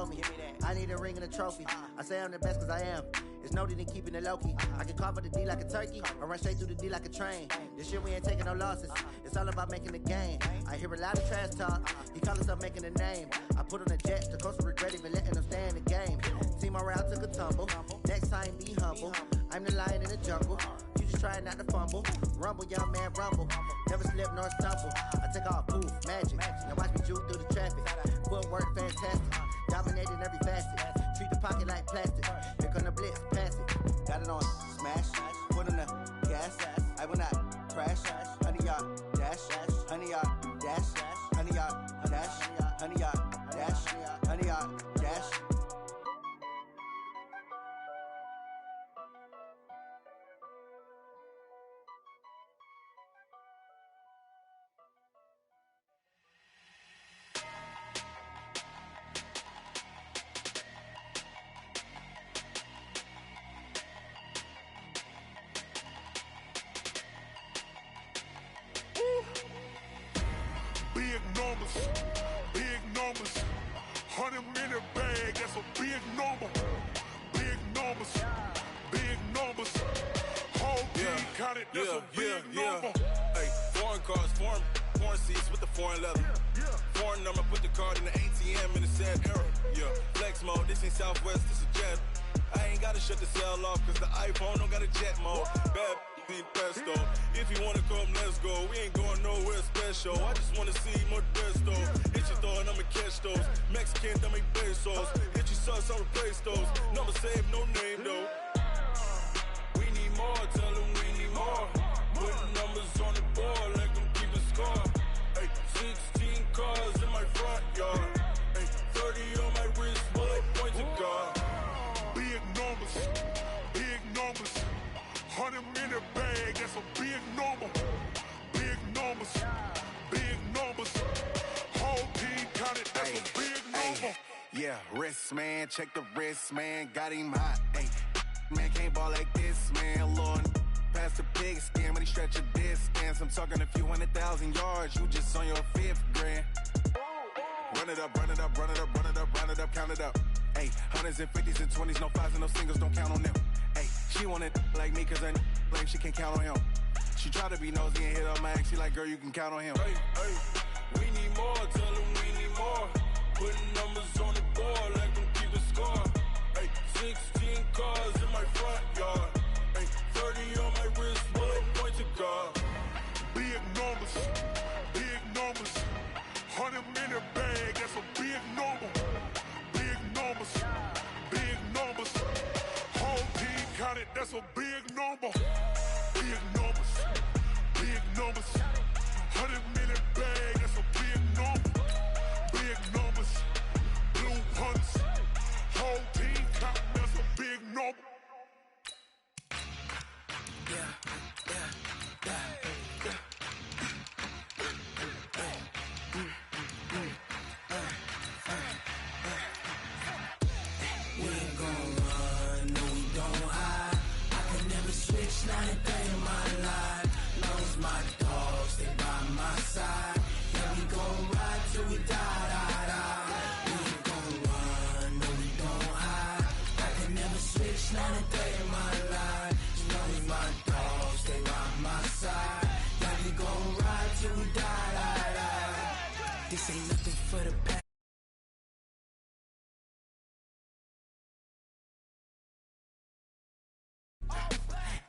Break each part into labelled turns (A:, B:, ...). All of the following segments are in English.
A: told me. I need a ring and a trophy. I say I'm the best cause I am. It's no need in keeping it low-key. I can carve up the D like a turkey, or run straight through the D like a train. This year we ain't taking no losses. It's all about making the game. I hear a lot of trash talk. He call himself making a name. I put on the jets, the coast will regret even letting them stay in the game. See my route took a tumble. Next time be humble. I'm the lion in the jungle. You just try not to fumble. Rumble, young man, rumble. Never slip nor stumble. I take off, poof, magic. Now watch me juke through the traffic. Footwork fantastic. Dominating every facet. Treat the pocket like plastic. Here come the blitz, pass it. Got it on smash. Put on the gas. I will not crash. Honey yard dash. Honey yard dash. Honey yard dash. Honey yard dash. Honey yard dash.
B: Big numbers, 100-minute bag, that's a big number. Big numbers, whole team counted, that's a big number.
C: Hey, foreign cars, foreign seats with the foreign leather. Foreign number, put the card in the ATM in the sad era. Yeah, flex mode, this ain't Southwest, this is Jet. I ain't gotta shut the cell off, cause the iPhone don't got a jet mode. Bad be pesto. If you wanna come, let's go. We ain't going nowhere special. I just wanna see more desto. Hit your thought, I'ma catch those. Mexican, that make pesos. Hit your sus, I'll replace those. Number saved, no name though. We need more, tell them we need more. Putting numbers on the board, let them keep the score. Hey, 16 cars in my front yard. Hey, 30 on my wrist, bullet point to God.
B: Big numbers, 100-minute bag, that's a big number. Big numbers, whole team counted, that's a big number.
D: Yeah, wrist man, check the wrist man, got him hot. Ay, man can't ball like this, man. Lord, past the pig skin, when he stretch a distance. I'm talking a few 100,000 yards, you just on your 5th grand. Run it up, run it up, run it up, run it up, run it up, count it up. Ay, hundreds and 50s and 20s, no 5s and no singles, don't count on them. Ay, she want it like me, cause her blame, she can't count on him. She try to be nosy and hit up my ex, she like, girl, you can count on him.
C: Hey, we need more, tell them we need more. Putting numbers on the board, let them keep the score. Hey, 16 cars in my front yard. Hey, 30 on my wrist, bullet point to God.
B: Big numbers, 100-minute bag, that's a big number. Big numbers, whole team counted, that's a big number. Big numbers, 100-minute bag, that's a big number. Big numbers, blue hunts, whole team counting, that's a big number.
E: We ain't gon' run, no we don't hide. I can never switch, not a day in my life. Knows my dogs, they by my side. Yeah, we gon' ride till we die. We ain't gon' run, no we don't hide. I can never switch, not a day in my life. Knows my dogs, they by my side. Yeah, we gon' ride till we die. This ain't nothing for the past.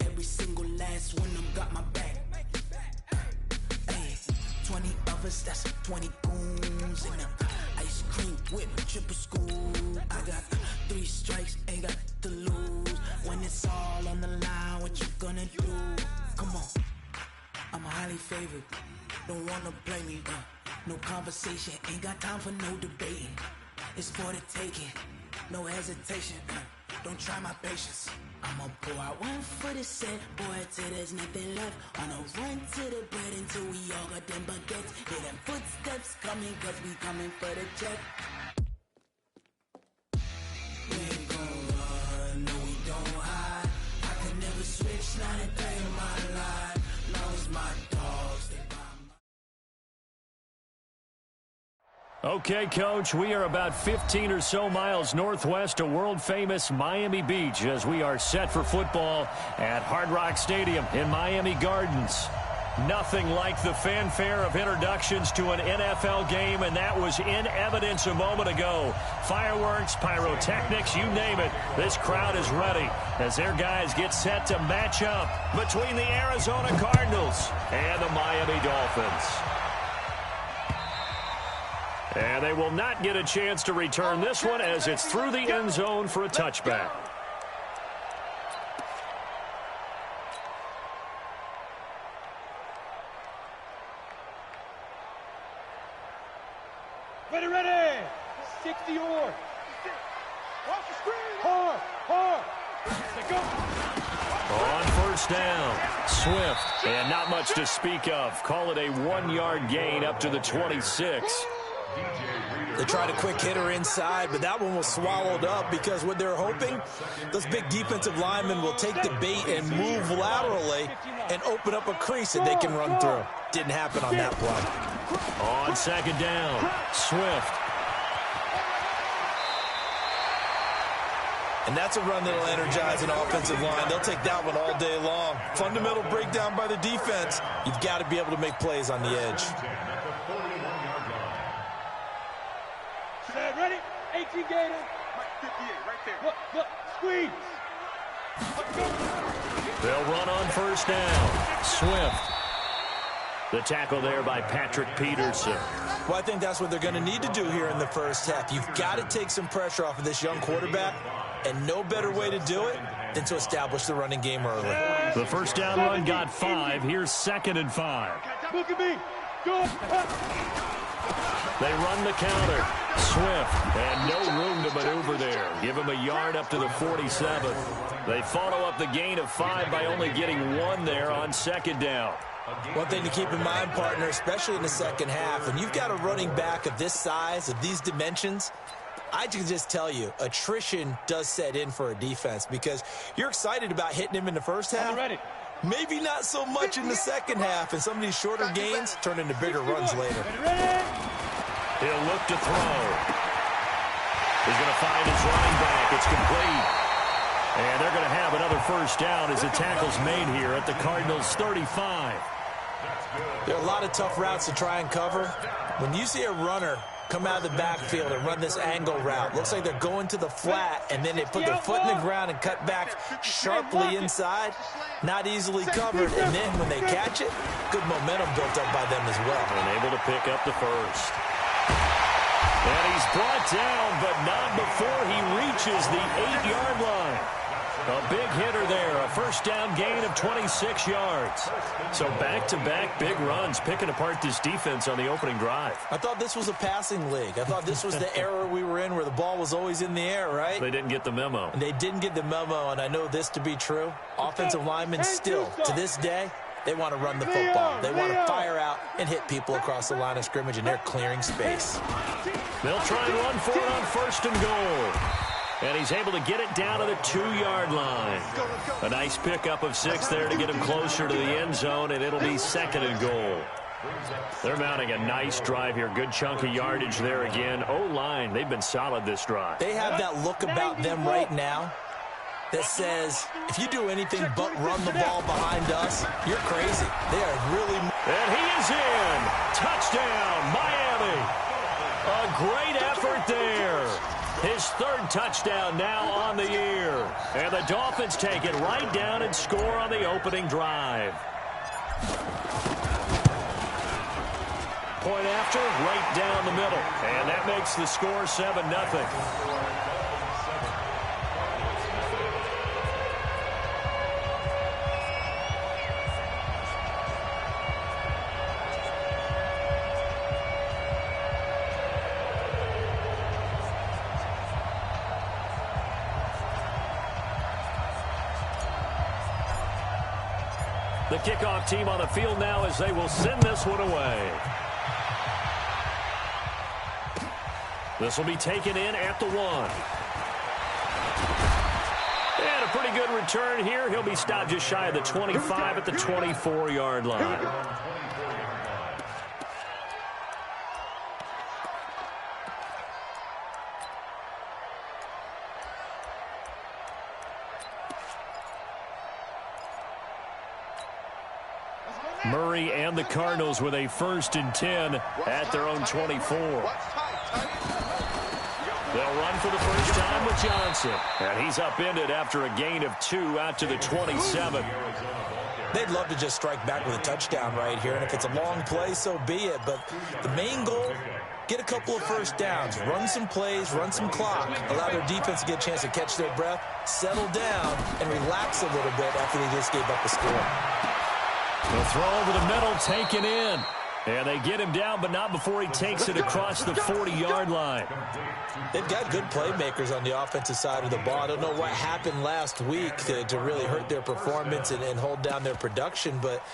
E: Every single last one of them got my back. Ay, 20 of us, that's 20 goons in the ice cream whip, triple school. I got 3 strikes, ain't got to lose. When it's all on the line, what you gonna do? Come on, I'm highly favored. Don't wanna play me, no conversation, ain't got time for no debating. It's for the taking, no hesitation. Don't try my patience. I'ma pour out one for the set, boy, till there's nothing left. On a run to the bread until we all got them baguettes. Hear them footsteps coming, cause we coming for the check. We ain't gon' run, no we don't hide. I can never switch, not a day in my life. Knows my dogs, they by my...
F: Okay, Coach, we are about 15 or so miles northwest of world-famous Miami Beach as we are set for football at Hard Rock Stadium in Miami Gardens. Nothing like the fanfare of introductions to an NFL game, and that was in evidence a moment ago. Fireworks, pyrotechnics, you name it. This crowd is ready as their guys get set to match up between the Arizona Cardinals and the Miami Dolphins. And they will not get a chance to return this one as it's through the end zone for a touchback.
G: Ready. 60 or. Hard.
F: On first down, Swift, and not much to speak of. Call it a 1-yard gain up to the 26.
H: They tried a quick hitter inside, but that one was swallowed up because what they're hoping, those big defensive linemen will take the bait and move laterally and open up a crease that they can run through. Didn't happen on that play.
F: On second down, Swift.
H: And that's a run that'll energize an offensive line. They'll take that one all day long. Fundamental breakdown by the defense. You've got to be able to make plays on the edge.
G: Ready? 18 Gator. 58 right there. Look, squeeze.
F: They'll run on first down. Swift. The tackle there by Patrick Peterson.
H: Well, I think that's what they're going to need to do here in the first half. You've got to take some pressure off of this young quarterback, and no better way to do it than to establish the running game early.
F: The first down run got 5. Here's 2nd and 5.
G: Look at me. Go.
F: They run the counter. Swift, and no room to maneuver there. Give him a yard up to the 47. They follow up the gain of 5 by only getting 1 there on second down.
H: One thing to keep in mind, partner, especially in the second half, when you've got a running back of this size, of these dimensions, I can just tell you, attrition does set in for a defense because you're excited about hitting him in the first half. Maybe not so much in the second half, and some of these shorter gains turn into bigger runs later.
F: He'll look to throw. He's going to find his running back. It's complete. And they're going to have another first down as the tackle's made here at the Cardinals' 35.
H: There are a lot of tough routes to try and cover. When you see a runner come out of the backfield and run this angle route, looks like they're going to the flat, and then they put their foot in the ground and cut back sharply inside. Not easily covered, and then when they catch it, good momentum built up by them as well.
F: And able to pick up the first. And he's brought down, but not before he reaches the 8-yard line. A big hitter there, a first down gain of 26 yards. So back-to-back big runs, picking apart this defense on the opening drive.
H: I thought this was a passing league. I thought this was the era we were in where the ball was always in the air, right?
F: They didn't get the memo.
H: And they didn't get the memo, and I know this to be true. Offensive linemen still, to this day, they want to run the football. They want to fire out and hit people across the line of scrimmage, and they're clearing space.
F: They'll try and run for it on first and goal. And he's able to get it down to the 2-yard line. A nice pickup of 6 there to get him closer to the end zone, and it'll be 2nd and goal. They're mounting a nice drive here. Good chunk of yardage there again. O-line, they've been solid this drive.
H: They have that look about them right now that says, if you do anything but run the ball behind us, you're crazy. They are really...
F: And he is in. Touchdown, Miami. A great effort there. His 3rd touchdown now on the year. And the Dolphins take it right down and score on the opening drive. Point after, right down the middle. And that makes the score 7-0. The kickoff team on the field now as they will send this one away. This will be taken in at the 1. And a pretty good return here. He'll be stopped just shy of the 25 at the 24-yard line. Murray and the Cardinals with a 1st and 10 at their own 24. They'll run for the first time with Johnson. And he's upended after a gain of 2 out to the 27.
H: They'd love to just strike back with a touchdown right here. And if it's a long play, so be it. But the main goal, get a couple of first downs, run some plays, run some clock, allow their defense to get a chance to catch their breath, settle down, and relax a little bit after they just gave up a score.
F: The throw over the middle, taken in. And they get him down, but not before he takes it across the 40-yard line.
H: They've got good playmakers on the offensive side of the ball. I don't know what happened last week to really hurt their performance and hold down their production, but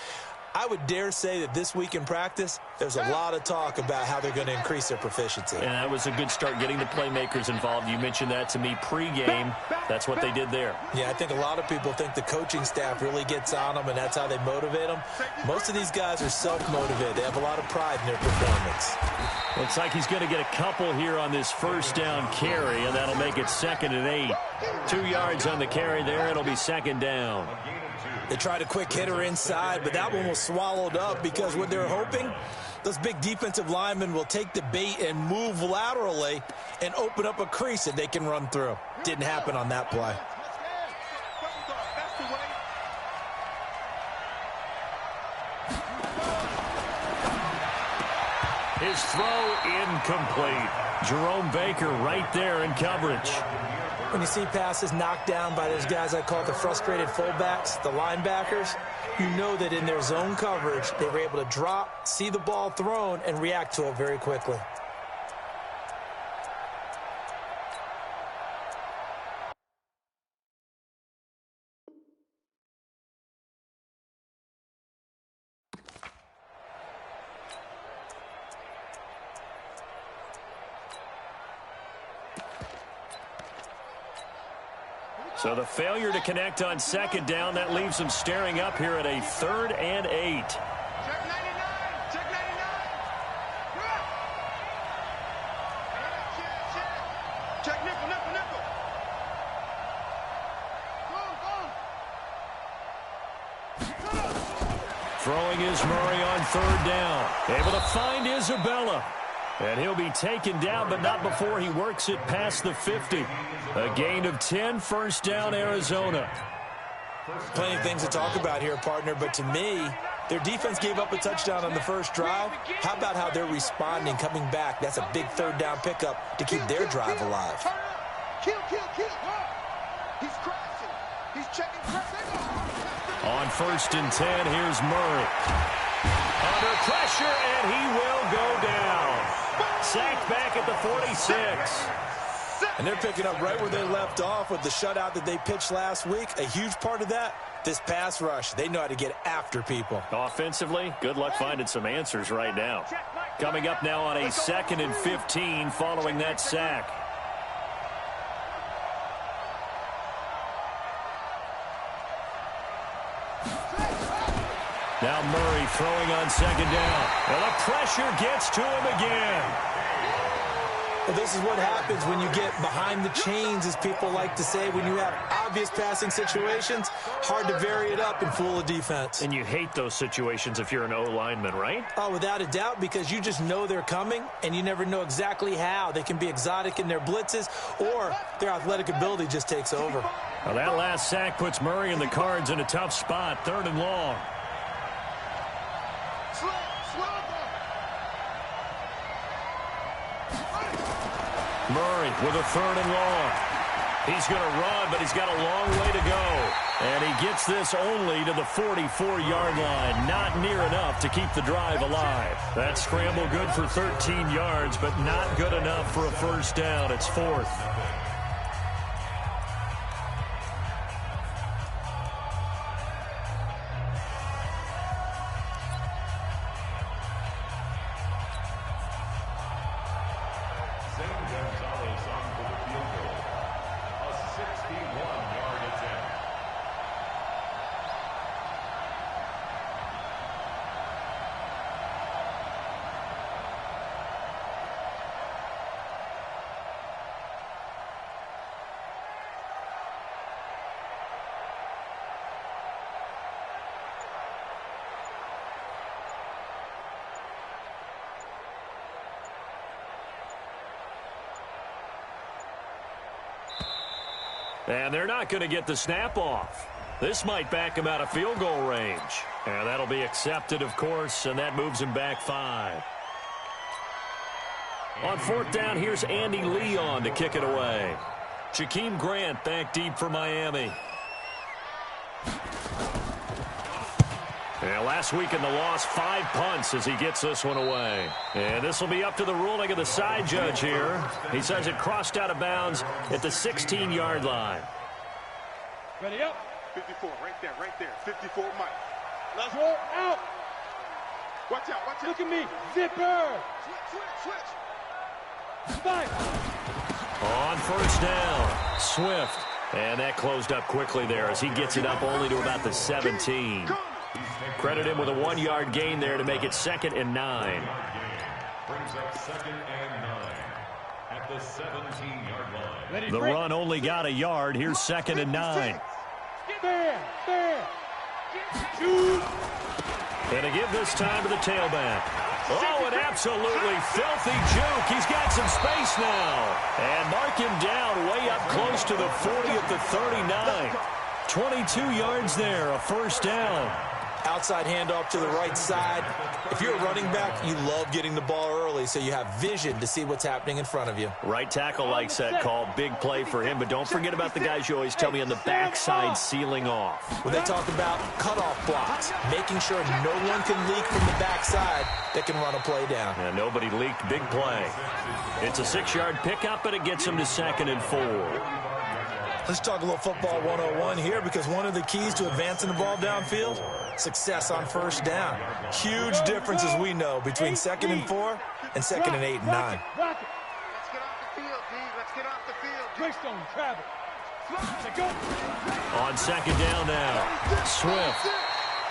H: I would dare say that this week in practice, there's a lot of talk about how they're going to increase their proficiency.
F: And that was a good start, getting the playmakers involved. You mentioned that to me pregame. That's what they did there.
H: Yeah, I think a lot of people think the coaching staff really gets on them, and that's how they motivate them. Most of these guys are self-motivated. They have a lot of pride in their performance.
F: Looks like he's going to get a couple here on this first down carry, and that'll make it 2nd and 8. 2 yards on the carry there. It'll be 2nd down.
H: They tried a quick hitter inside, but that one was swallowed up because what they're hoping, those big defensive linemen will take the bait and move laterally and open up a crease that they can run through. Didn't happen on that play.
F: His throw incomplete. Jerome Baker right there in coverage.
H: When you see passes knocked down by those guys I call the frustrated fullbacks, the linebackers, you know that in their zone coverage, they were able to drop, see the ball thrown, and react to it very quickly.
F: So the failure to connect on 2nd down, that leaves them staring up here at a 3rd and 8.
G: Check 99. Check 99. Check nickel, nickel, nickel.
F: Throwing is Murray on 3rd down. Able to find Isabella. And he'll be taken down, but not before he works it past the 50. A gain of 10, 1st down, Arizona.
H: Plenty of things to talk about here, partner, but to me, their defense gave up a touchdown on the first drive. How about how they're responding, coming back? That's a big 3rd down pickup to keep their drive alive.
G: Kill. He's crashing. He's checking crashing.
F: On 1st and 10, here's Murray. Under pressure, and he will go down. Sacked back at the 46.
H: And they're picking up right where they left off with the shutout that they pitched last week. A huge part of that, this pass rush. They know how to get after people.
F: Offensively, good luck finding some answers right now. Coming up now on a 2nd and 15 following that sack. Now Murray throwing on 2nd down. And the pressure gets to him again.
H: Well, this is what happens when you get behind the chains, as people like to say. When you have obvious passing situations, hard to vary it up and fool a defense.
F: And you hate those situations if you're an O-lineman, right?
H: Oh, without a doubt, because you just know they're coming, and you never know exactly how. They can be exotic in their blitzes, or their athletic ability just takes over.
F: Well, that last sack puts Murray and the Cards in a tough spot, 3rd and long. Murray with a 3rd and long. He's going to run, but he's got a long way to go. And he gets this only to the 44-yard line. Not near enough to keep the drive alive. That scramble good for 13 yards, but not good enough for a 1st down. It's 4th. And they're not going to get the snap off. This might back him out of field goal range. And that'll be accepted, of course, and that moves him back 5. On 4th down, here's Andy Lee on to kick it away. Jakeem Grant back deep for Miami. And last week in the loss, 5 punts as he gets this one away. And this will be up to the ruling of the side judge here. He says it crossed out of bounds at the 16-yard line.
G: Ready up.
B: 54, right there. 54, Mike.
G: Let's roll out.
B: Watch out.
G: Look at me. Zipper.
B: Switch.
G: Spike.
F: On 1st down, Swift. And that closed up quickly there as he gets it up only to about the 17. Credit him with a 1-yard gain there to make it 2nd and 9.
I: Brings up 2nd and 9 at the 17-yard line.
F: The run only got a yard. Here's 2nd and 9.
G: There.
F: And to give this time to the tailback. Oh, an absolutely filthy juke. He's got some space now. And mark him down way up close to the 40 at the 39. 22 yards there, a 1st down.
H: Outside handoff to the right side. If you're a running back, you love getting the ball early so you have vision to see what's happening in front of you.
F: Right tackle likes that call. Big play for him. But don't forget about the guys you always tell me on the backside sealing off.
H: When they talk about cutoff blocks, making sure no one can leak from the backside that can run a play down.
F: And nobody leaked. Big play. It's a 6-yard pickup, but it gets him to 2nd and 4.
H: Let's talk a little football 101 here because one of the keys to advancing the ball downfield, success on 1st down. Huge difference, as we know, between 2nd and 4 and 2nd and 8 and 9.
B: Let's get off the field, D. Let's get off the field.
G: Greystone, travel.
F: On 2nd down now, Swift.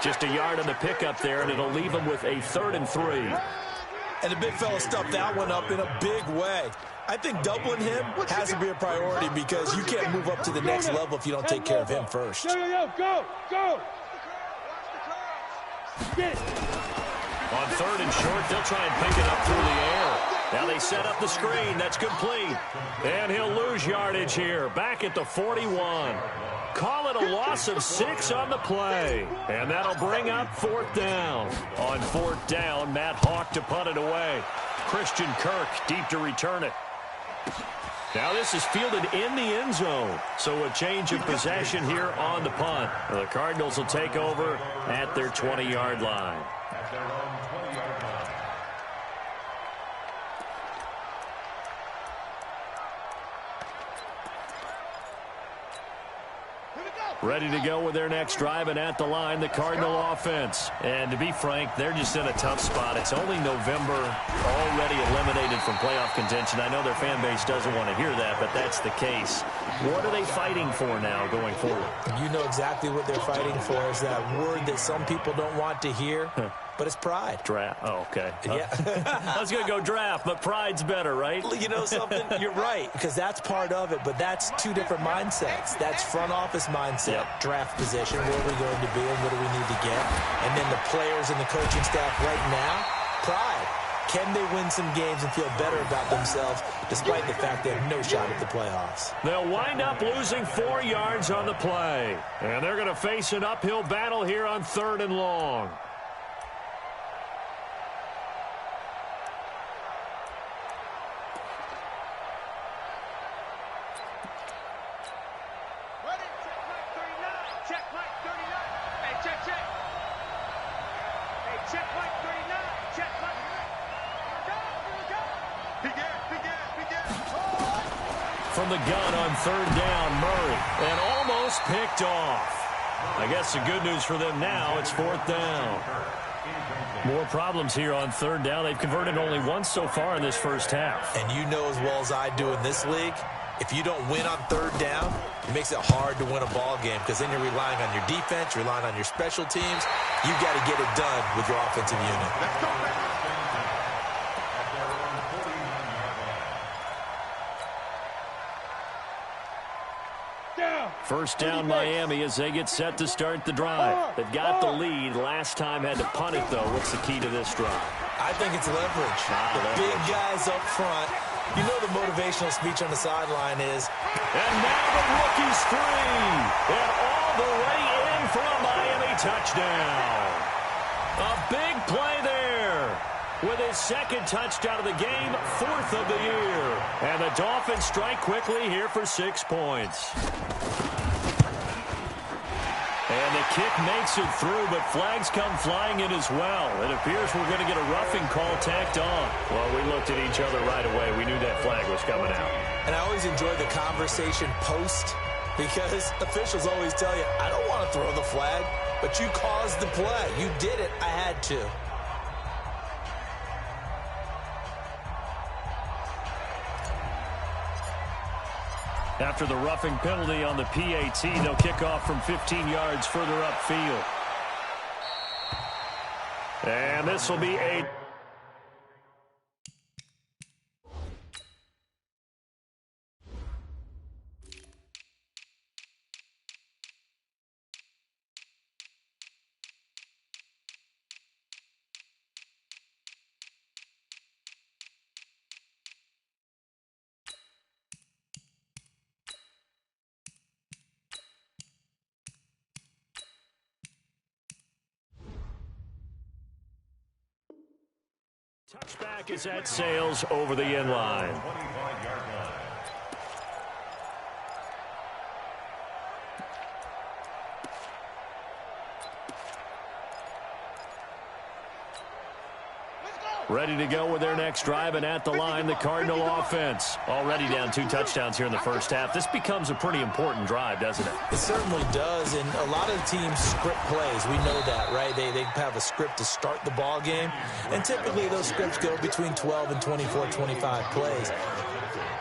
F: Just a yard on the pickup there, and it'll leave him with a 3rd and 3.
H: And the big fella stuffed that one up in a big way. I think doubling him has to be a priority because you can't move up to the next level if you don't take care of him first.
G: Go. Get it.
F: On 3rd and short, they'll try and pick it up through the air. Now they set up the screen. That's complete. And he'll lose yardage here. Back at the 41. Call it a loss of 6 on the play. And that'll bring up 4th down. On 4th down, Matt Hawk to punt it away. Christian Kirk deep to return it. Now this is fielded in the end zone. So a change of possession here on the punt. The Cardinals will take over at their 20-yard line.
I: At their own 20-yard line.
F: Ready to go with their next drive, and at the line, the Cardinal offense. And to be frank, they're just in a tough spot. It's only November, already eliminated from playoff contention. I know their fan base doesn't want to hear that, but that's the case. What are they fighting for now going forward?
H: You know exactly what they're fighting for is that word that some people don't want to hear, but it's pride.
F: Draft. Oh, okay.
H: Yeah.
F: I was going to go draft, but pride's better, right?
H: You know something? You're right, because that's part of it, but that's 2 different mindsets. That's front office mindset, draft position, where are we going to be and what do we need to get? And then the players and the coaching staff right now, pride. Can they win some games and feel better about themselves despite the fact they have no shot at the playoffs?
F: They'll wind up losing 4 yards on the play. And they're going to face an uphill battle here on 3rd and long. From the gun on 3rd down, Murray, and almost picked off. I guess the good news for them now, it's 4th down. More problems here on 3rd down. They've converted only once so far in this first half.
H: And you know as well as I do in this league, if you don't win on 3rd down, it makes it hard to win a ball game because then you're relying on your defense, you're relying on your special teams. You've got to get it done with your offensive unit.
B: Let's go, baby.
F: First down, Miami, as they get set to start the drive. They've got the lead. Last time had to punt it, though. What's the key to this drive?
H: I think it's leverage. The big guys up front You know the motivational speech on the sideline is.
F: And now the rookie's free. And all the way in for a Miami touchdown. A big play there. With his second touchdown of the game, 4th of the year. And the Dolphins strike quickly here for 6 points. And the kick makes it through, but flags come flying in as well. It appears we're going to get a roughing call tacked on. Well, we looked at each other right away. We knew that flag was coming out.
H: And I always enjoy the conversation post, because officials always tell you, I don't want to throw the flag, but you caused the play. You did it. I had to.
F: After the roughing penalty on the PAT, they'll kick off from 15 yards further upfield. And this will be a... Touchback is at Sales over the end line.
I: 25-yard line.
F: Ready to go with their next drive, and at the line, the Cardinal offense. Already down 2 touchdowns here in the first half. This becomes a pretty important drive, doesn't it?
H: It certainly does, and a lot of the teams script plays. We know that, right? They have a script to start the ball game, and typically those scripts go between 12 and 24, 25 plays.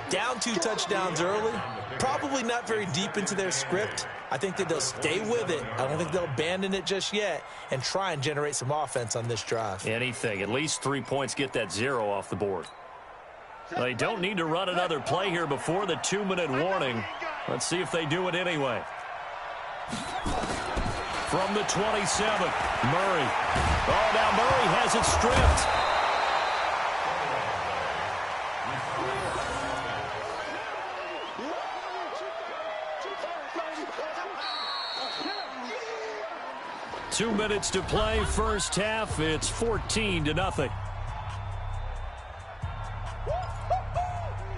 H: Down 2 touchdowns early, probably not very deep into their script. I think that they'll stay with it. I don't think they'll abandon it just yet and try and generate some offense on this drive.
F: Anything. At least 3 points, get that 0 off the board. They don't need to run another play here before the 2-minute warning. Let's see if they do it anyway. From the 27, Murray. Oh, now Murray has it stripped. 2 minutes to play, first half. It's 14-0.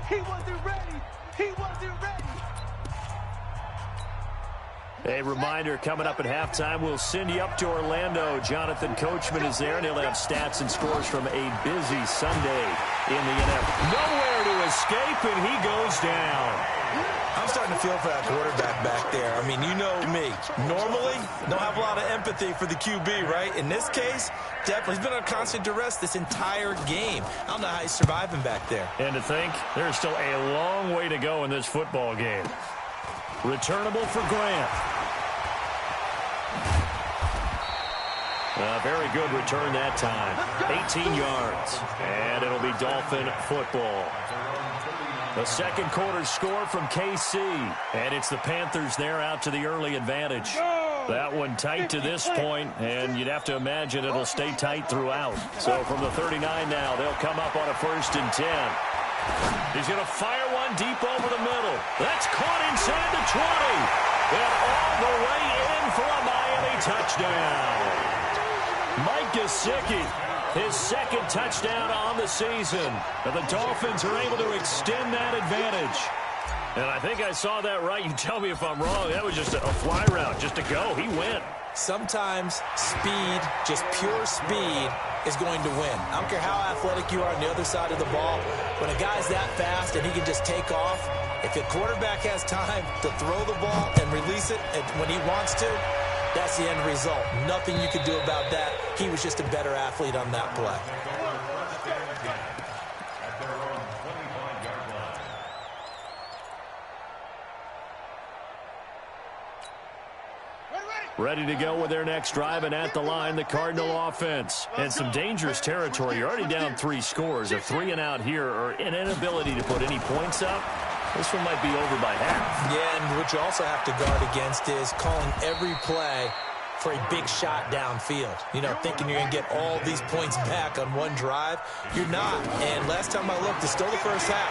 G: He wasn't ready. He wasn't ready.
F: A reminder, coming up at halftime, we'll send you up to Orlando. Jonathan Coachman is there, and he'll have stats and scores from a busy Sunday in the NFL. Nowhere to escape, and he goes down.
H: I'm starting to feel for that quarterback back there. I mean, you know me. Normally, don't have a lot of empathy for the QB, right? In this case, definitely. He's been on constant duress this entire game. I don't know how he's surviving back there.
F: And to think, there's still a long way to go in this football game. Returnable for Grant. A very good return that time. 18 yards. And it'll be Dolphin football. The second quarter score from KC. And it's the Panthers there out to the early advantage. That one tight to this point, and you'd have to imagine it'll stay tight throughout. So from the 39 now, they'll come up on a 1st and 10. He's going to fire one deep over the middle. That's caught inside the 20. And all the way in for a Miami touchdown. Mike Gesicki, his second touchdown on the season. And the Dolphins are able to extend that advantage. And I think I saw that right. You tell me if I'm wrong. That was just a fly route, just to go. He went.
H: Sometimes speed, just pure speed, is going to win. I don't care how athletic you are on the other side of the ball. When a guy's that fast and he can just take off, if the quarterback has time to throw the ball and release it when he wants to, that's the end result. Nothing you could do about that. He was just a better athlete on that play.
F: Ready to go with their next drive, and at the line, the Cardinal offense. And some dangerous territory. You're already down 3 scores. A 3 and out here, or an inability to put any points up. This one might be over by half.
H: Yeah, and what you also have to guard against is calling every play for a big shot downfield. You know, thinking you're going to get all these points back on one drive. You're not. And last time I looked, it's still the first half.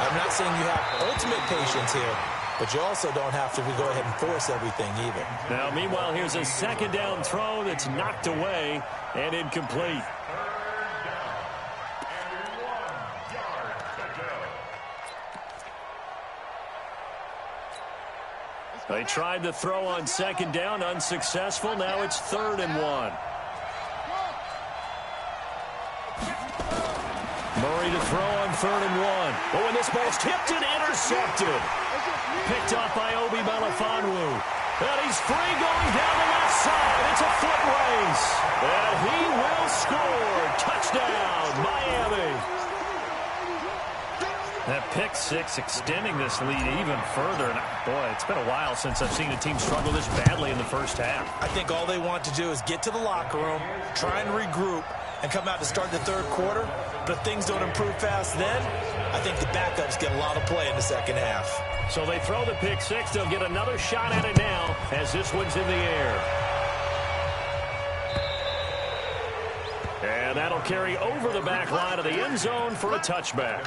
H: I'm not saying you have ultimate patience here, but you also don't have to go ahead and force everything either.
F: Now, meanwhile, here's a second down throw that's knocked away and incomplete. They tried to throw on second down, unsuccessful. Now it's 3rd and 1. Murray to throw on 3rd and 1. Oh, and this ball's tipped and intercepted. Picked off by Obi Melifonwu. And he's free going down the left side. It's a foot race. And he will score. Touchdown, Miami. That pick six extending this lead even further. And boy, it's been a while since I've seen a team struggle this badly in the first half.
H: I think all they want to do is get to the locker room, try and regroup, and come out to start the third quarter. But if things don't improve fast then, I think the backups get a lot of play in the second half.
F: So they throw the pick six. They'll get another shot at it now as this one's in the air. And that'll carry over the back line of the end zone for a touchback.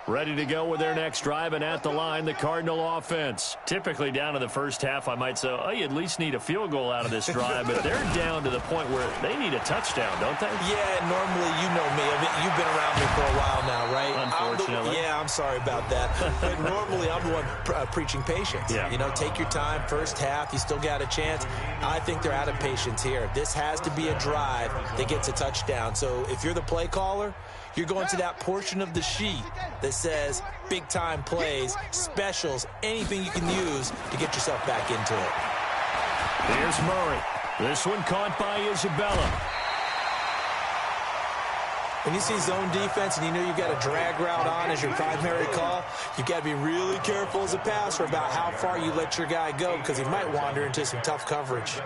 F: Ready to go with their next drive, and at the line, the Cardinal offense. Typically down to the first half, I might say, oh, you at least need a field goal out of this drive, but they're down to the point where they need a touchdown, don't they?
H: Yeah, normally, you know me. I mean, you've been around me for a while now, right?
F: Unfortunately.
H: I'm sorry about that. But normally, I'm the one preaching patience.
F: Yeah.
H: You know, take your time. First half, you still got a chance. I think they're out of patience here. This has to be a drive that gets a touchdown. So if you're the play caller, you're going to that portion of the sheet that says big-time plays, specials, anything you can use to get yourself back into it.
F: Here's Murray. This one caught by Isabella.
H: When you see zone defense and you know you've got a drag route on as your primary call, you've got to be really careful as a passer about how far you let your guy go because he might wander into some tough coverage.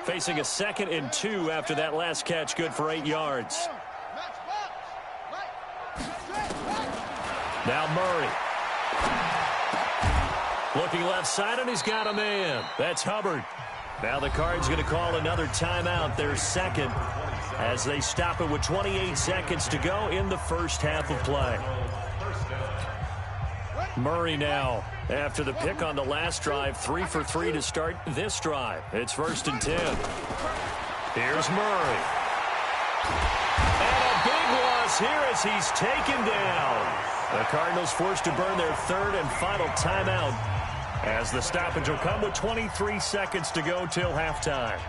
F: Facing a 2nd and 2 after that last catch, good for 8 yards. Now Murray. Looking left side, and he's got a man. That's Hubbard. Now the Cards going to call another timeout, their second, as they stop it with 28 seconds to go in the first half of play. Murray now, after the pick on the last drive, 3 for 3 to start this drive. It's 1st and 10. Here's Murray. And a big loss here as he's taken down. The Cardinals forced to burn their 3rd and final timeout as the stoppage will come with 23 seconds to go till halftime.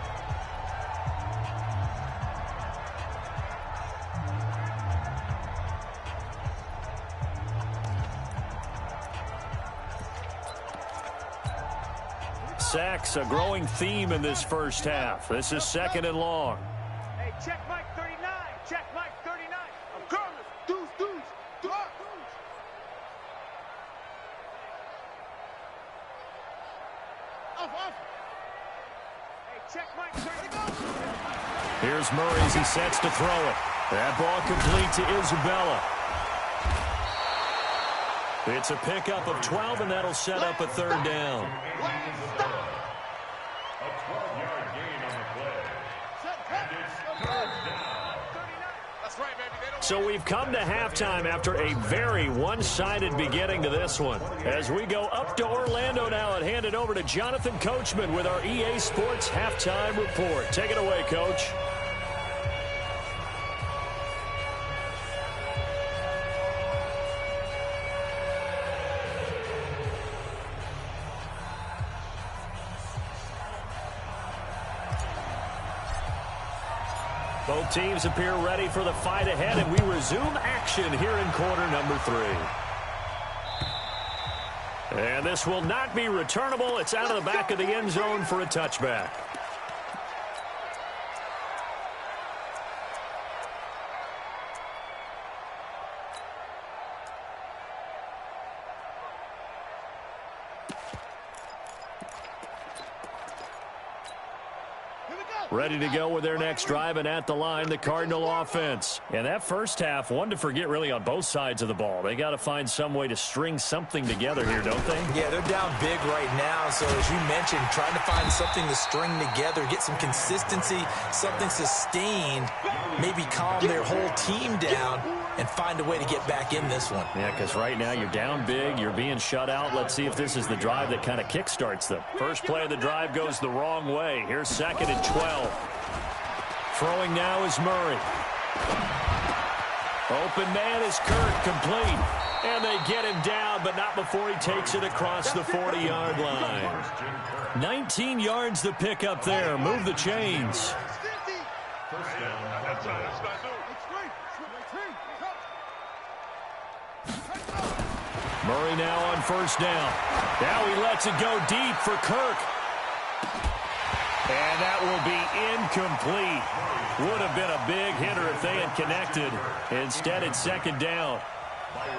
F: Sacks, a growing theme in this first half. This is 2nd and long.
G: Hey, check Mike 39. Check Mike 39. I'm coming. Deuce. Off. Hey, check Mike 39.
F: Here's Murray as he sets to throw it. That ball complete to Isabella. It's a pickup of 12, and that'll set up a 3rd down.
I: A 12-yard gain on the play. And it's 3rd down.
G: That's right, baby.
F: So we've come to halftime after a very one-sided beginning to this one. As we go up to Orlando now and hand it over to Jonathan Coachman with our EA Sports Halftime Report. Take it away, Coach. Both teams appear ready for the fight ahead, and we resume action here in quarter number 3. And this will not be returnable. It's out of the back of the end zone for a touchback. ready to go with their next drive, and at the line, the Cardinal offense. And that first half, one to forget really on both sides of the ball. They got to find some way to string something together here, don't they?
H: Yeah, they're down big right now, so as you mentioned, trying to find something to string together, get some consistency, something sustained, maybe calm their whole team down and find a way to get back in this one.
F: Yeah, because right now you're down big, you're being shut out. Let's see if this is the drive that kind of kickstarts them. First play of the drive goes the wrong way. Here's 2nd and 12. Throwing now is Murray. Open man is Kirk, complete. And they get him down, but not before he takes it across the 40-yard line. 19 yards the pick up there. Move the chains. Murray now on first down. Now he lets it go deep for Kirk. And that will be incomplete. Would have been a big hitter if they had connected. Instead, it's 2nd down.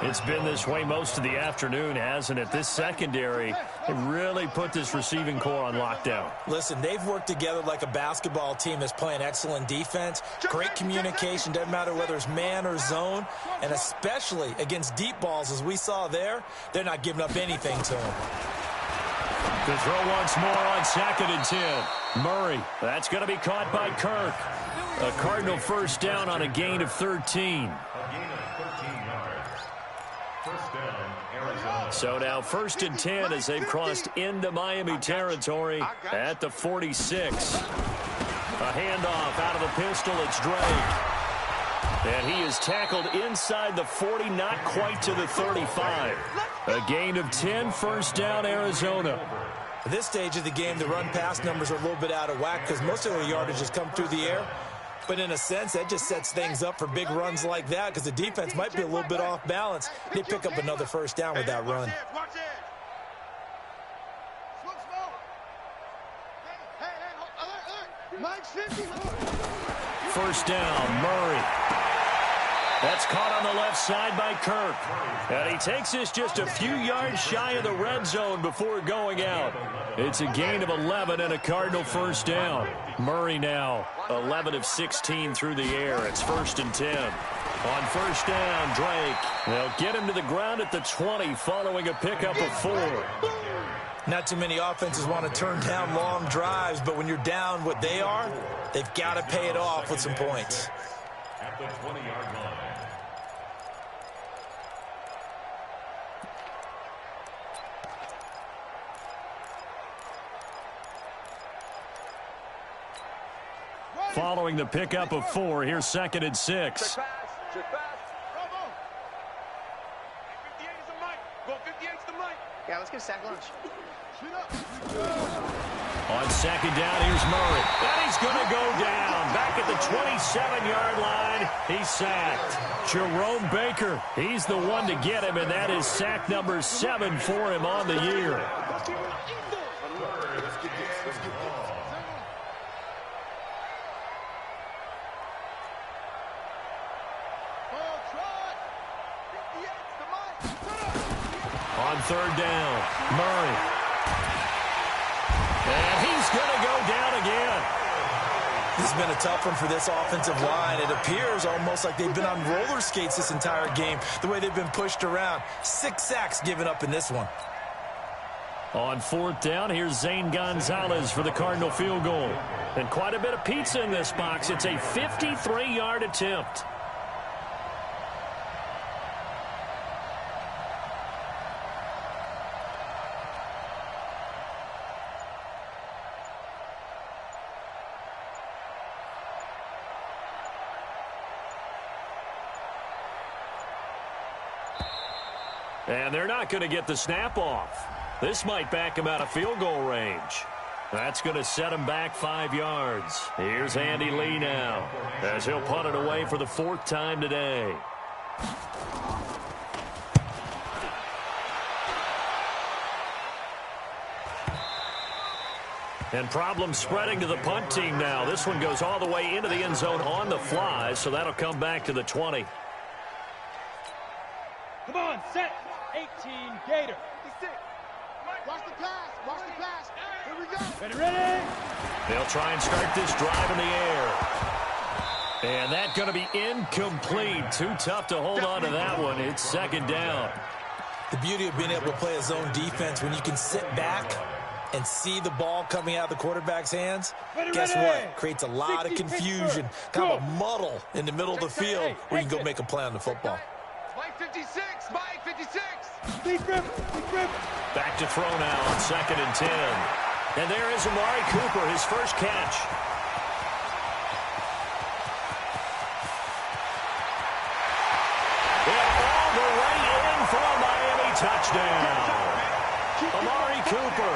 F: It's been this way most of the afternoon, hasn't it? This secondary, they really put this receiving core on lockdown.
H: Listen, they've worked together like a basketball team that's playing excellent defense. Great communication, doesn't matter whether it's man or zone. And especially against deep balls, as we saw there, they're not giving up anything to them.
F: The throw once more on 2nd and 10. Murray, that's going to be caught by Kirk. A Cardinal first down on a gain of 13. So now 1st and 10 as they've crossed into Miami territory at the 46. A handoff out of the pistol. It's Drake. And he is tackled inside the 40, not quite to the 35. A gain of 10, first down, Arizona.
H: At this stage of the game, the run-pass numbers are a little bit out of whack because most of their yardage has come through the air. But in a sense, that just sets things up for big runs like that because the defense might be a little bit off balance. They pick up another first down with that run.
F: First down, Murray. That's caught on the left side by Kirk. And he takes this just a few yards shy of the red zone before going out. It's a gain of 11 and a Cardinal first down. Murray now 11 of 16 through the air. It's 1st and 10. On first down, Drake. They'll get him to the ground at the 20 following a pickup of 4.
H: Not too many offenses want to turn down long drives, but when you're down what they are, they've got to pay it off with some points.
I: At the 20-yard line.
F: Following the pickup of 4, here's 2nd and 6.
J: Yeah, let's get sack lunch.
F: On 2nd down, here's Murray. And he's going to go down. Back at the 27-yard line, he's sacked. Jerome Baker, he's the one to get him, and that is sack number 7 for him on the year. On 3rd down, Murray. And he's going to go down again.
H: This has been a tough one for this offensive line. It appears almost like they've been on roller skates this entire game, the way they've been pushed around. 6 sacks given up in this one.
F: On 4th down, here's Zane Gonzalez for the Cardinal field goal. And quite a bit of pizza in this box. It's a 53-yard attempt. And they're not going to get the snap off. This might back him out of field goal range. That's going to set him back 5 yards. Here's Andy Lee now as he'll punt it away for the 4th time today. And problems spreading to the punt team now. This one goes all the way into the end zone on the fly, so that'll come back to the 20.
G: Come on, set. 18, Gator. Watch the pass. Watch the pass. Here we go.
F: Ready? They'll try and start this drive in the air. And that's going to be incomplete. Too tough to hold on to that one. It's second down.
H: The beauty of being able to play a zone defense when you can sit back and see the ball coming out of the quarterback's hands, guess what? Creates a lot of confusion, kind of a muddle in the middle of the field where you can go make a play on the football.
J: Mike 56, Mike 56.
F: Back to throw now on 2nd and 10. And there is Amari Cooper, his first catch. And all the way in for a Miami touchdown. Amari Cooper,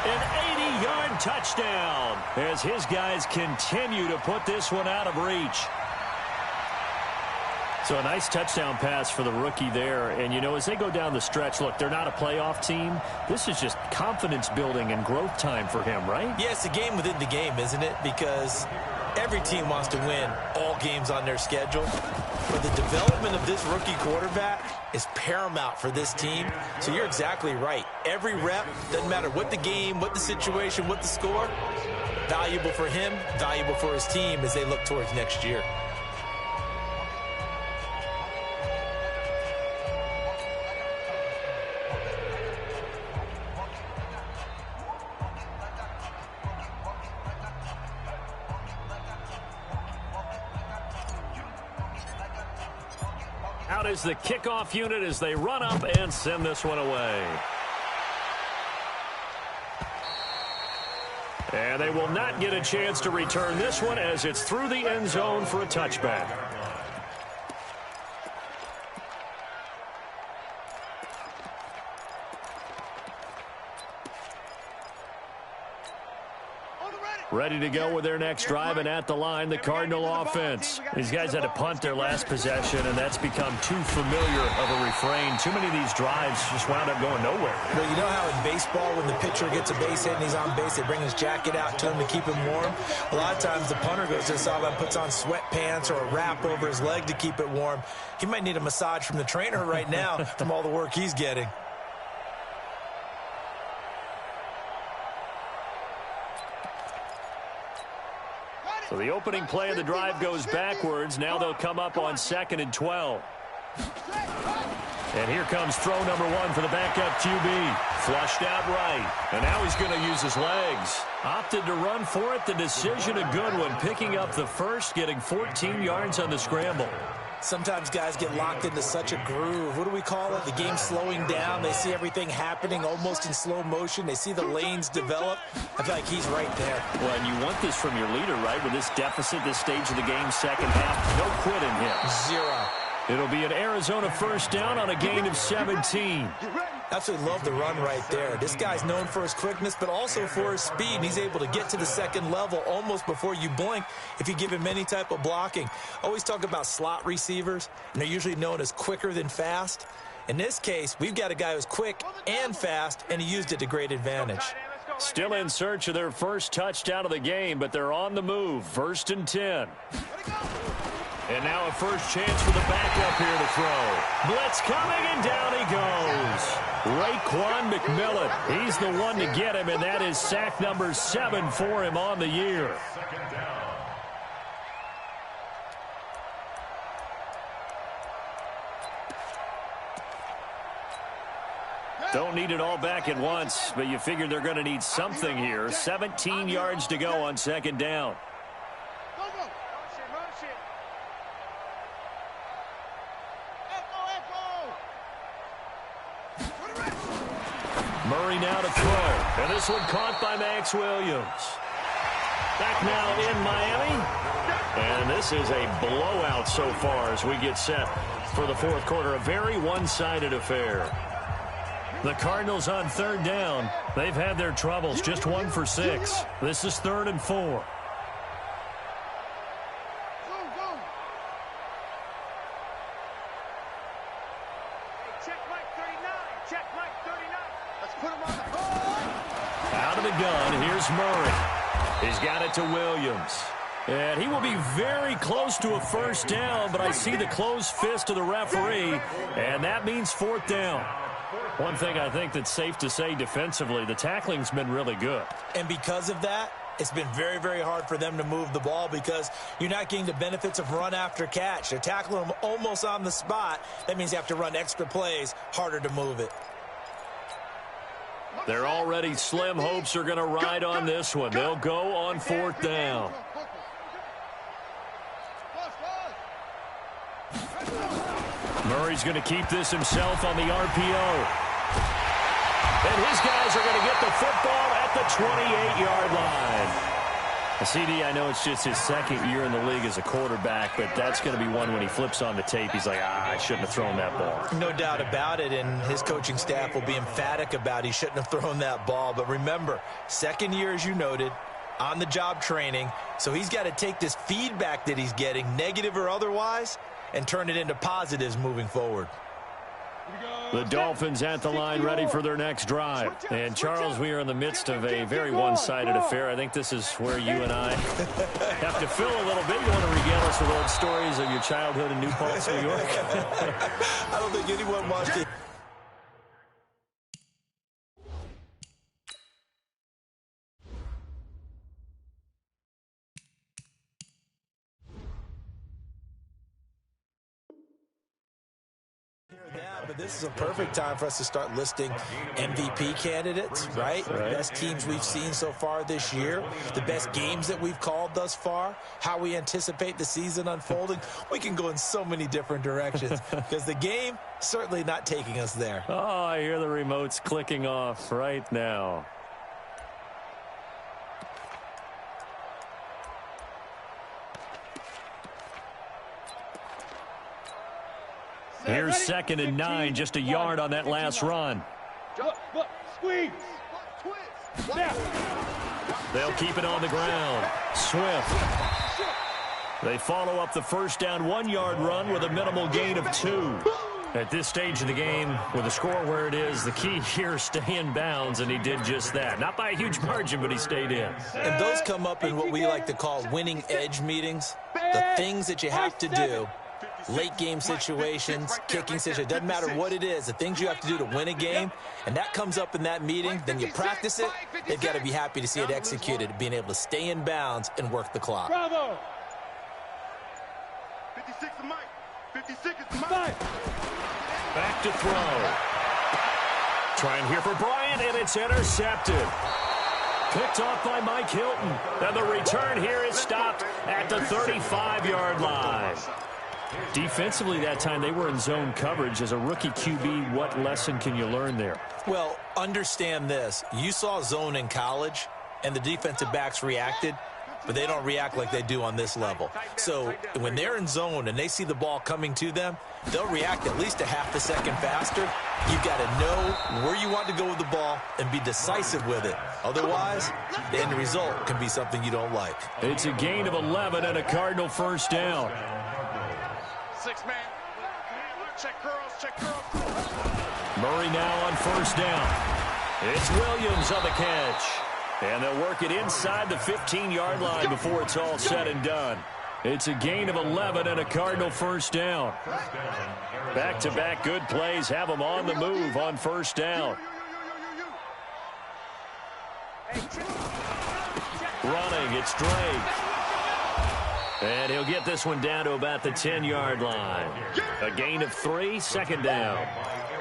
F: an 80-yard touchdown as his guys continue to put this one out of reach. So a nice touchdown pass for the rookie there. And, you know, as they go down the stretch, look, they're not a playoff team. This is just confidence building and growth time for him, right?
H: Yeah, it's a game within the game, isn't it? Because every team wants to win all games on their schedule. But the development of this rookie quarterback is paramount for this team. So you're exactly right. Every rep, doesn't matter what the game, what the situation, what the score, valuable for him, valuable for his team as they look towards next year.
F: Out is the kickoff unit as they run up and send this one away. And they will not get a chance to return this one as it's through the end zone for a touchback. Ready to go with their next drive, and at the line, the Cardinal offense. These guys had to punt their last possession, and that's become too familiar of a refrain. Too many of these drives just wound up going nowhere.
H: Well, you know how in baseball, when the pitcher gets a base hit and he's on base, they bring his jacket out to him to keep him warm? A lot of times the punter goes to the sideline, puts on sweatpants or a wrap over his leg to keep it warm. He might need a massage from the trainer right now from all the work he's getting.
F: So the opening play of the drive goes backwards. Now they'll come up on 2nd and 12. And here comes throw number 1 for the backup QB. Flushed out right. And now he's going to use his legs. Opted to run for it. The decision a good one. Picking up the first, getting 14 yards on the scramble.
H: Sometimes guys get locked into such a groove. What do we call it? The game's slowing down. They see everything happening almost in slow motion. They see the lanes develop. I feel like he's right there.
F: Well, and you want this from your leader, right? With this deficit, this stage of the game, second half, no quit in him.
H: Zero.
F: It'll be an Arizona first down on a gain of 17.
H: Absolutely love the run right there. This guy's known for his quickness, but also for his speed. And he's able to get to the second level almost before you blink if you give him any type of blocking. Always talk about slot receivers, and they're usually known as quicker than fast. In this case, we've got a guy who's quick and fast, and he used it to great advantage.
F: Still in search of their first touchdown of the game, but they're on the move. 1st and 10. And now a first chance for the backup here to throw. Blitz coming, and down he goes. Raekwon McMillan. He's the one to get him, and that is sack number 7 for him on the year. Don't need it all back at once, but you figure they're going to need something here. 17 yards to go on 2nd down. Murray now to throw. And this one caught by Max Williams. Back now in Miami. And this is a blowout so far as we get set for the 4th quarter. A very one-sided affair. The Cardinals on 3rd down. They've had their troubles. Just 1 for 6. This is 3rd and 4. Out of the gun, here's Murray. He's got it to Williams. And he will be very close to a first down, but I see the closed fist of the referee, and that means 4th down. One thing I think that's safe to say defensively, the tackling's been really good.
H: And because of that, it's been very, very hard for them to move the ball because you're not getting the benefits of run after catch. They're tackling them almost on the spot. That means you have to run extra plays, harder to move it.
F: They're already slim hopes are going to ride on this one. They'll go on 4th down. Murray's going to keep this himself on the RPO. And his guys are going to get the football at the 28-yard line. CD, I know it's just his second year in the league as a quarterback, but that's going to be one when he flips on the tape. He's like, I shouldn't have thrown that ball.
H: No doubt about it, and his coaching staff will be emphatic about he shouldn't have thrown that ball. But remember, second year, as you noted, on-the-job training, so he's got to take this feedback that he's getting, negative or otherwise, and turn it into positives moving forward.
F: The Dolphins at the line ready for their next drive. And, Charles, we are in the midst of a very one-sided affair. I think this is where you and I have to fill a little bit. You want to regale us with old stories of your childhood in New Paltz, New York?
H: I don't think anyone wants to. But this is a perfect time for us to start listing MVP candidates, right? The best teams we've seen so far this year, the best games that we've called thus far, how we anticipate the season unfolding. We can go in so many different directions because the game certainly not taking us there.
F: Oh, I hear the remotes clicking off right now. Here's 2nd and 9, just a yard on that last run.
G: Squeeze.
F: They'll keep it on the ground. Swift. They follow up the first down 1-yard run with a minimal gain of 2. At this stage of the game, with the score where it is, the key here, stay in bounds, and he did just that. Not by a huge margin, but he stayed in.
H: And those come up in what we like to call winning edge meetings, the things that you have to do. Late game situations, kicking situations, doesn't matter what it is, the things you have to do to win a game, and that comes up in that meeting, then you practice it, they've got to be happy to see it executed, being able to stay in bounds and work the clock.
G: Bravo! 56 is Mike. 56 is Mike.
F: Back to throw. Trying here for Bryant, and it's intercepted. Picked off by Mike Hilton. And the return here is stopped at the 35-yard line. Defensively that time, they were in zone coverage. As a rookie QB, what lesson can you learn there?
H: Well, understand this. You saw zone in college, and the defensive backs reacted, but they don't react like they do on this level. So when they're in zone and they see the ball coming to them, they'll react at least a half a second faster. You've got to know where you want to go with the ball and be decisive with it. Otherwise, the end result can be something you don't like.
F: It's a gain of 11 and a Cardinal first down.
G: 6-man. Check curls.
F: Murray now on first down. It's Williams on the catch. And they'll work it inside the 15-yard line before it's all said and done. It's a gain of 11 and a Cardinal first down. Back-to-back good plays have them on the move on first down. Running, it's Drake. And he'll get this one down to about the 10-yard line. A gain of 3, second down.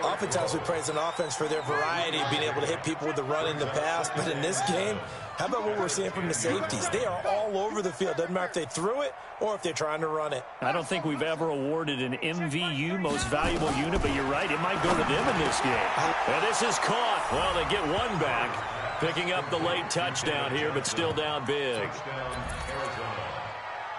H: Oftentimes we praise an offense for their variety, being able to hit people with the run in the pass. But in this game, how about what we're seeing from the safeties? They are all over the field. Doesn't matter if they threw it or if they're trying to run it.
F: I don't think we've ever awarded an MVU, most valuable unit, but you're right, it might go to them in this game. And this is caught. Well, they get one back, picking up the late touchdown here, but still down big.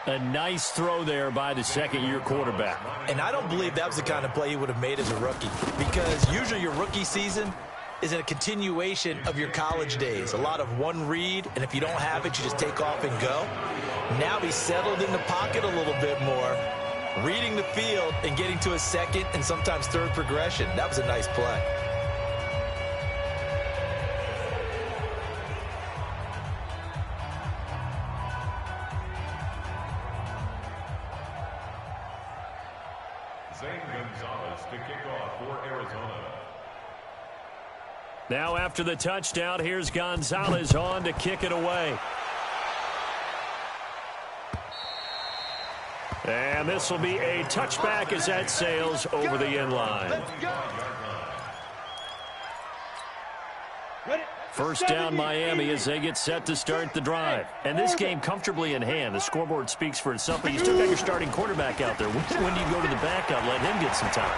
F: A nice throw there by the second-year quarterback.
H: And I don't believe that was the kind of play he would have made as a rookie, because usually your rookie season is a continuation of your college days. A lot of one read, and if you don't have it, you just take off and go. Now he's settled in the pocket a little bit more, reading the field and getting to a second and sometimes third progression. That was a nice play.
F: Now after the touchdown, here's Gonzalez on to kick it away. And this will be a touchback as that sails over the end line. First down Miami as they get set to start the drive. And this game comfortably in hand. The scoreboard speaks for itself, but you still got your starting quarterback out there. When do you go to the backup, let him get some time?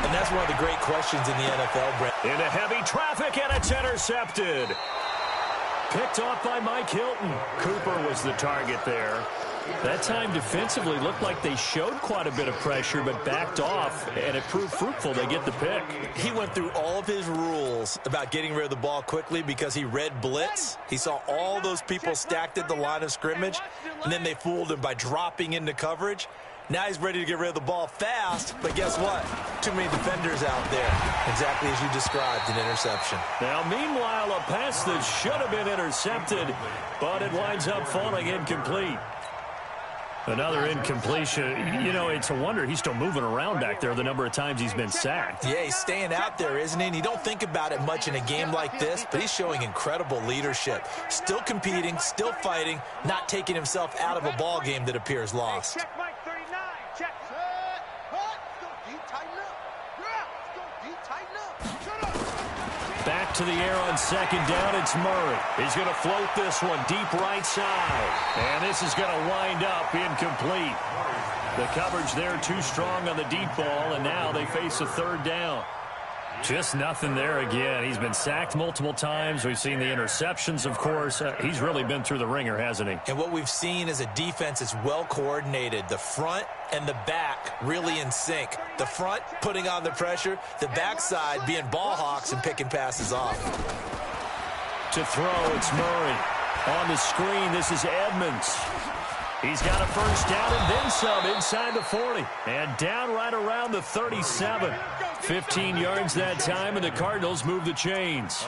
H: And that's one of the great questions in the NFL, Brent.
F: Into heavy traffic, and it's intercepted. Picked off by Mike Hilton. Cooper was the target there. That time defensively looked like they showed quite a bit of pressure but backed off, and it proved fruitful. They get the pick.
H: He went through all of his rules about getting rid of the ball quickly because he read blitz. He saw all those people stacked at the line of scrimmage, and then they fooled him by dropping into coverage. Now he's ready to get rid of the ball fast, but guess what? Too many defenders out there. Exactly as you described, an interception.
F: Now, meanwhile, a pass that should have been intercepted, but it winds up falling incomplete. Another incompletion. You know, it's a wonder he's still moving around back there the number of times he's been sacked.
H: Yeah, he's staying out there, isn't he? And you don't think about it much in a game like this, but he's showing incredible leadership. Still competing, still fighting, not taking himself out of a ball game that appears lost.
G: Check Mike 39. Check. Let's go deep, tighten up. Let's go deep, tighten up. Shut up.
F: Back to the air on second down. It's Murray. He's going to float this one deep right side. And this is going to wind up incomplete. The coverage there too strong on the deep ball, and now they face a third down. Just nothing there again. He's been sacked multiple times. We've seen the interceptions, of course. He's really been through the ringer, hasn't he?
H: And what we've seen is a defense that's well coordinated. The front and the back really in sync. The front putting on the pressure. The backside being ball hawks and picking passes off.
F: To throw, it's Murray. On the screen, this is Edmonds. He's got a first down and then some inside the 40. And down right around the 37. 15 yards that time, and the Cardinals move the chains.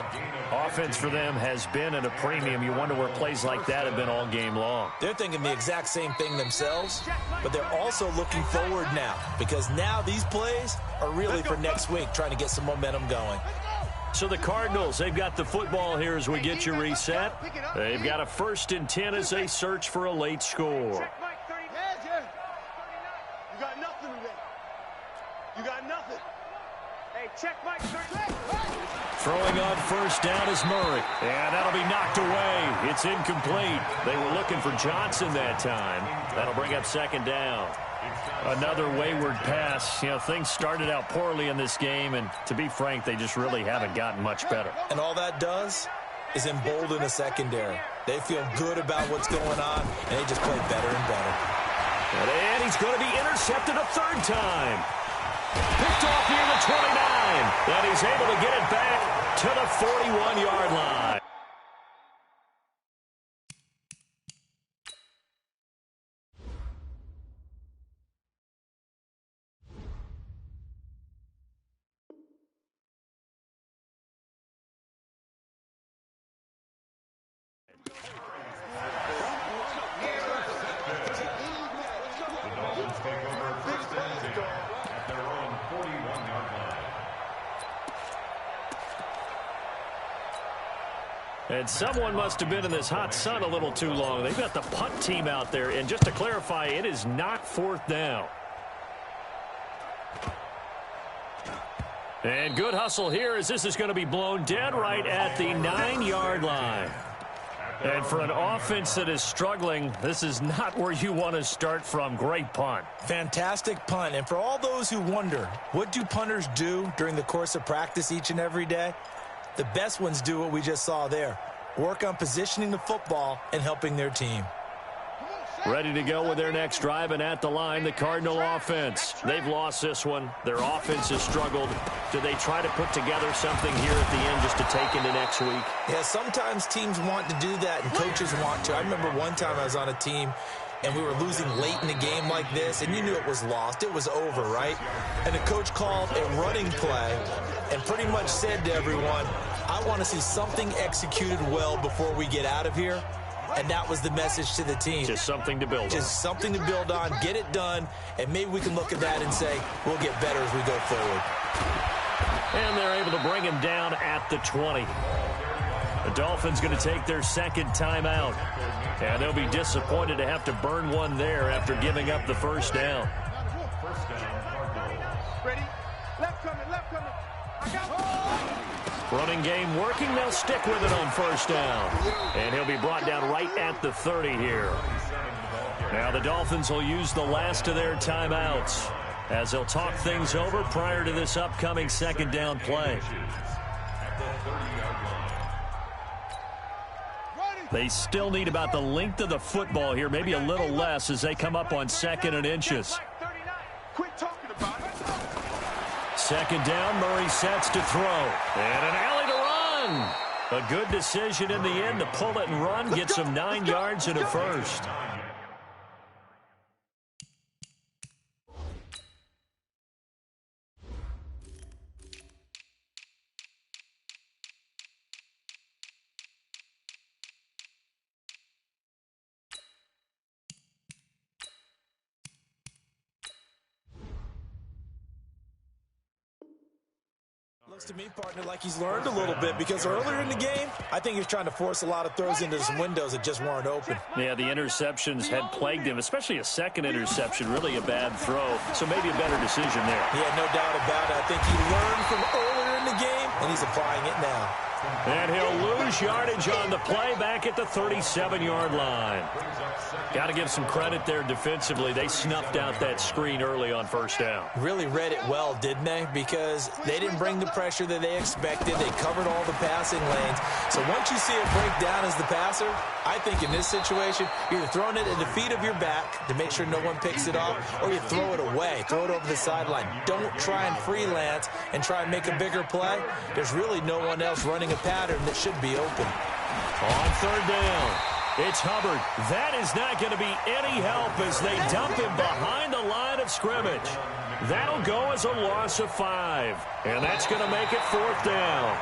F: Offense for them has been at a premium. You wonder where plays like that have been all game long.
H: They're thinking the exact same thing themselves, but they're also looking forward now because now these plays are really for next week, trying to get some momentum going.
F: So the Cardinals, they've got the football here as we get you reset. They've got a 1st and 10 as they search for a late score.
G: You got nothing today. You got nothing. Hey, check Mike 39.
F: Throwing on first down is Murray. And that'll be knocked away. It's incomplete. They were looking for Johnson that time. That'll bring up second down. Another wayward pass. You know, things started out poorly in this game, and to be frank, they just really haven't gotten much better.
H: And all that does is embolden a secondary. They feel good about what's going on, and they just play better and better.
F: And he's going to be intercepted a third time. Picked off near the 29. And he's able to get it back to the 41-yard line. And someone must have been in this hot sun a little too long. They've got the punt team out there. And just to clarify, it is not 4th down. And good hustle here as this is going to be blown dead right at the 9-yard line. And for an offense that is struggling, this is not where you want to start from. Great punt.
H: Fantastic punt. And for all those who wonder, what do punters do during the course of practice each and every day? The best ones do what we just saw there. Work on positioning the football and helping their team.
F: Ready to go with their next drive, and at the line, the Cardinal offense. They've lost this one. Their offense has struggled. Do they try to put together something here at the end just to take into next week?
H: Yeah, sometimes teams want to do that, and coaches want to. I remember one time I was on a team, and we were losing late in a game like this, and you knew it was lost. It was over, right? And the coach called a running play and pretty much said to everyone, I want to see something executed well before we get out of here. And that was the message to the team.
F: Just something to build on.
H: Just something to build on, get it done, and maybe we can look at that and say, we'll get better as we go forward.
F: And they're able to bring him down at the 20. The Dolphins going to take their second timeout. And they'll be disappointed to have to burn one there after giving up the first down.
G: Ready? Left coming, left coming. I got
F: Running game working. They'll stick with it on first down. And he'll be brought down right at the 30 here. Now the Dolphins will use the last of their timeouts as they'll talk things over prior to this upcoming second down play. They still need about the length of the football here, maybe a little less as they come up on 2nd and inches. Second down, Murray sets to throw. And an alley to run. A good decision in the end to pull it and run, get some 9 yards and a first.
H: Looks to me, partner, like he's learned a little bit because earlier in the game, I think he was trying to force a lot of throws into some windows that just weren't open.
F: Yeah, the interceptions had plagued him, especially a second interception, really a bad throw. So maybe a better decision there.
H: Yeah, no doubt about it. I think he learned from earlier in the game, and he's applying it now.
F: And he'll lose yardage on the play back at the 37-yard line. Got to give some credit there defensively. They snuffed out that screen early on first down.
H: Really read it well, didn't they? Because they didn't bring the pressure that they expected. They covered all the passing lanes. So once you see it break down as the passer, I think in this situation, you're either throwing it at the feet of your back to make sure no one picks it off, or you throw it away, throw it over the sideline. Don't try and freelance and try and make a bigger play. There's really no one else running a pattern that should be open.
F: On third down, it's Hubbard. That is not going to be any help as they dump him behind the line of scrimmage. That'll go as a loss of 5. And that's going to make it 4th down.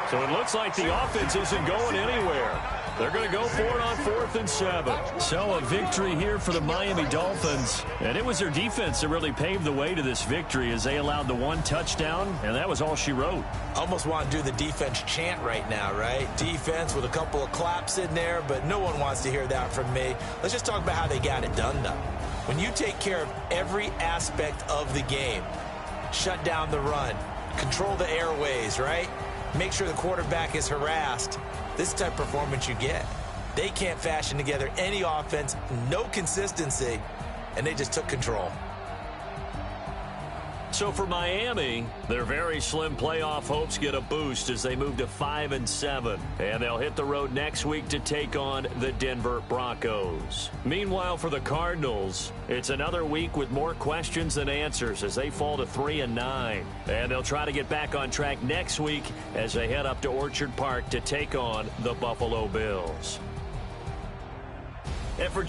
F: So it looks like the offense isn't going anywhere. They're going to go for it on 4th and 7. So a victory here for the Miami Dolphins. And it was their defense that really paved the way to this victory as they allowed the 1 touchdown, and that was all she wrote.
H: Almost want to do the defense chant right now, right? Defense with a couple of claps in there, but no one wants to hear that from me. Let's just talk about how they got it done, though. When you take care of every aspect of the game, shut down the run, control the airways, right? Make sure the quarterback is harassed. This type of performance you get. They can't fashion together any offense, no consistency, and they just took control.
F: So for Miami, their very slim playoff hopes get a boost as they move to 5-7. And they'll hit the road next week to take on the Denver Broncos. Meanwhile, for the Cardinals, it's another week with more questions than answers as they fall to 3-9. And they'll try to get back on track next week as they head up to Orchard Park to take on the Buffalo Bills. And for